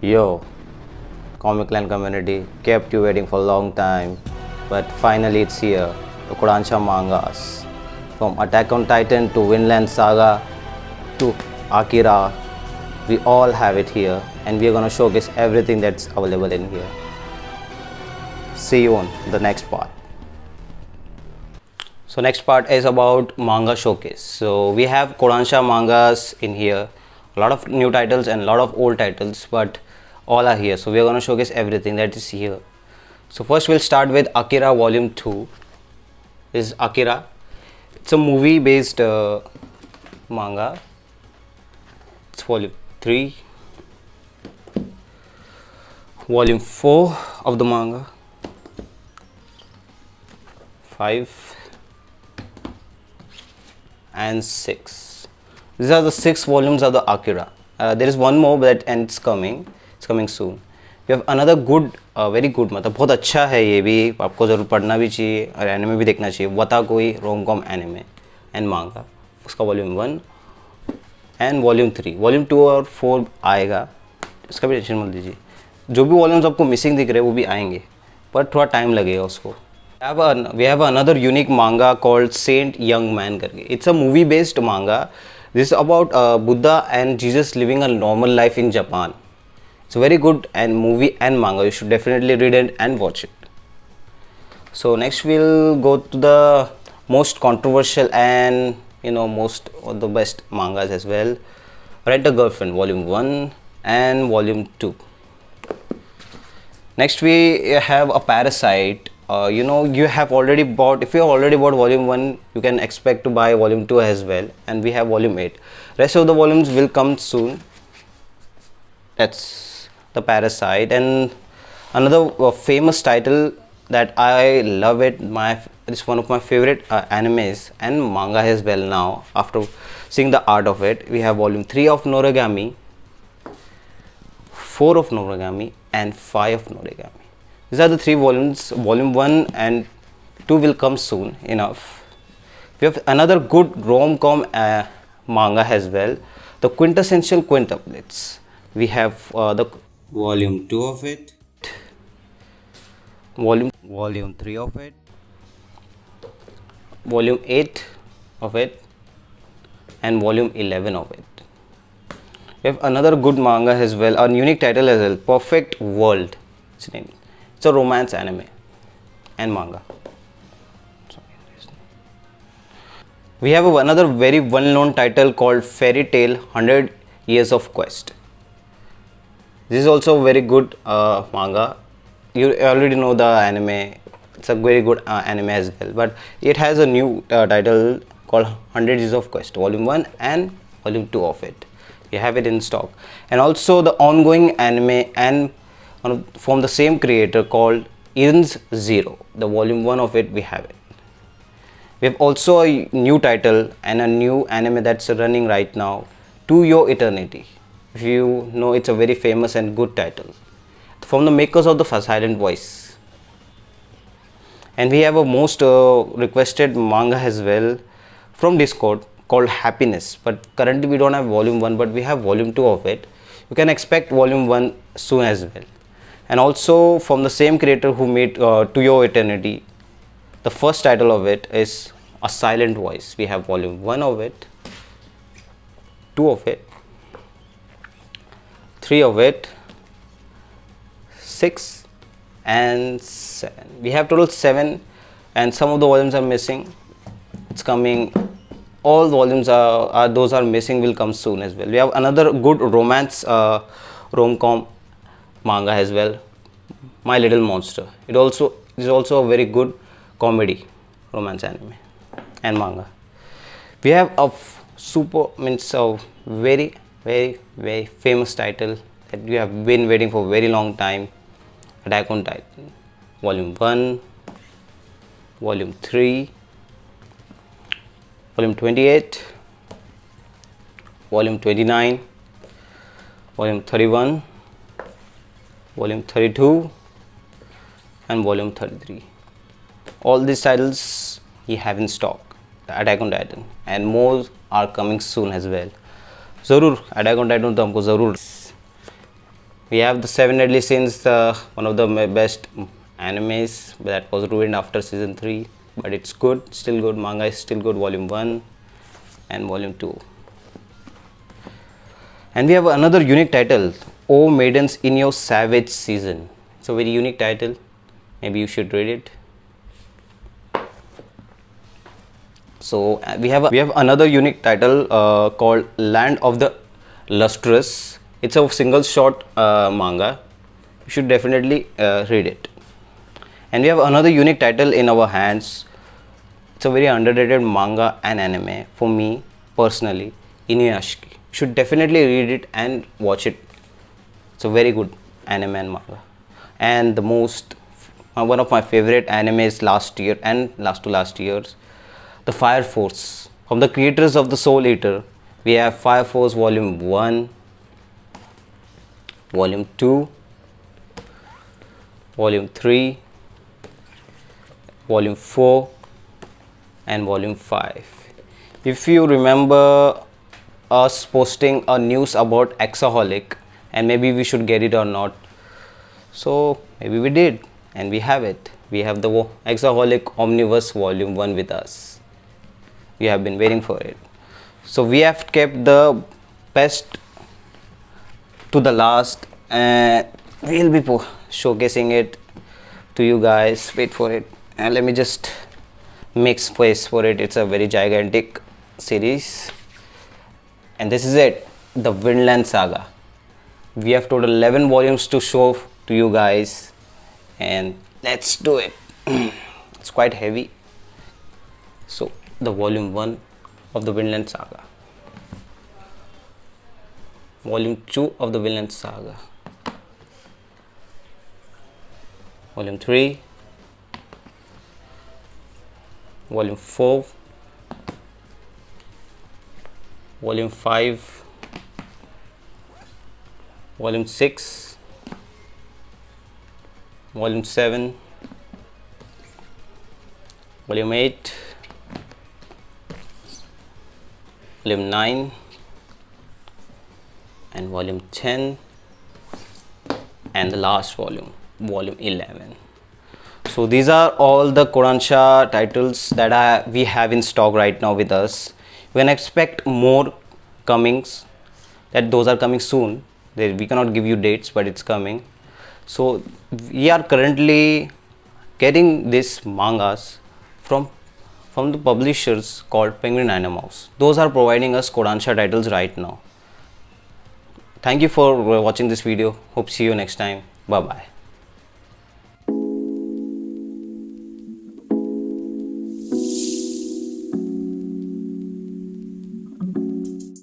Yo, Comic Land community kept you waiting for a long time, but finally it's here. The Kodansha mangas. From Attack on Titan to Vinland Saga to Akira, we all have it here, and we're gonna showcase everything that's available in here. See you on the next part. So next part is about manga showcase. So we have Kodansha mangas in here, a lot of new titles and a lot of old titles, but all are here. So we are going to showcase everything that is here. So first we'll start with Akira Volume 2. This is Akira. It's a movie based manga. It's Volume 3, Volume 4 of the manga, 5 and 6. These are the 6 volumes of the Akira. There is one more but and it's coming soon. We have another good very good, मतलब बहुत अच्छा है ये भी, आपको ज़रूर पढ़ना भी चाहिए और एनिमे भी देखना चाहिए. वताकोई रोम-कॉम एनिमे एंड मांगा, उसका वॉल्यूम 1 एंड वॉल्यूम 3. वॉल्यूम 2 और 4 आएगा, इसका भी टेंशन मत लीजिए. जो भी वॉल्यूम्स आपको मिसिंग दिख रहे हैं वो भी आएंगे, पर थोड़ा टाइम लगेगा उसको. We have another unique manga called Saint Young Man करके. It's a movie based manga. This is about Buddha and Jesus living a normal life in Japan. It's a very good and movie and manga. You should definitely read it and watch it. So next we'll go to the most controversial and most of the best mangas as well. Rent a Girlfriend Volume 1 and Volume 2. Next we have a Parasite. You have already bought, if you have already bought volume 1, you can expect to buy volume 2 as well, and we have volume 8. Rest of the volumes will come soon. That's the Parasite. And another famous title that I love it, it's one of my favorite animes and manga as well now after seeing the art of it. We have volume 3 of Noragami, 4 of Noragami and 5 of Noragami. These are the 3 volumes. Volume 1 and 2 will come soon enough. We have another good rom-com manga as well, the quintessential quintuplets. We have the volume 2 of it, volume 3 of it, volume 8 of it, and volume 11 of it. We have another good manga as well, a unique title as well, Perfect World. Its name. It's a romance anime and manga. We have another very well-known title called Fairy Tail 100 Years of Quest. This is also a very good manga. You already know the anime. It's a very good anime as well. But it has a new title called 100 Years of Quest, Volume 1 and Volume 2 of it. We have it in stock. And also the ongoing anime and from the same creator called Eden's Zero, the volume 1 of it we have it. We have also a new title and a new anime that's running right now, To Your Eternity. If you know, it's a very famous and good title from the makers of the Silent Voice. And we have a most requested manga as well from Discord called Happiness, but currently we don't have volume 1, but we have volume 2 of it. You can expect volume 1 soon as well. And also from the same creator who made To Your Eternity, the first title of it is A Silent Voice. We have volume 1 of it, 2 of it, 3 of it, 6 and 7. We have total 7 and some of the volumes are missing. It's coming. All volumes those are missing will come soon as well. We have another good romance rom-com manga as well, My Little Monster. It is also a very good comedy romance anime and manga. We have a very very famous title that you have been waiting for a very long time, Attack on Titan, volume 1, volume 3, volume 28, volume 29, volume 31, volume 32 and volume 33. All these titles we have in stock, Attack on Titan, and more are coming soon as well. ज़रूर attack on Titan तो हमको ज़रूर. We have the Seven Deadly Sins, one of the best animes that was ruined after season 3, but it's good, still good. Manga is still good. Volume 1 and Volume 2. And we have another unique title, O Maidens in Your Savage Season. It's a very unique title. Maybe you should read it. So we have another unique title called Land of the Lustrous. It's a single short manga. You should definitely read it. And we have another unique title in our hands. It's a very underrated manga and anime for me personally, Inuyashiki. You should definitely read it and watch it. It's a very good anime and manga. And the most one of my favorite animes last year and last years, the Fire Force. From the creators of the Soul Eater, we have Fire Force Volume 1, Volume 2, Volume 3, Volume 4 and Volume 5. If you remember us posting a news about Exaholic, and maybe we should get it or not, so maybe we did, and we have it. We have the Exaholic Omniverse Volume 1 with us. We have been waiting for it. So we have kept the best to the last, and we'll be showcasing it to you guys. Wait for it, and let me just make space for it. It's a very gigantic series, and this is it, the Vinland Saga. We have total 11 volumes to show to you guys, and let's do it. It's quite heavy. So the Volume 1 of the Vinland Saga, Volume 2 of the Vinland Saga, Volume 3, Volume 4, Volume 5, Volume 6, Volume 7, Volume 8, Volume 9 and Volume 10, and the last volume, Volume 11. So these are all the Kodansha titles that we have in stock right now with us. We can expect more comings, that those are coming soon. We cannot give you dates, but it's coming. So we are currently getting these mangas from the publishers called Penguin Dynamax. Those are providing us Kodansha titles right now. Thank you for watching this video. Hope see you next time. Bye bye.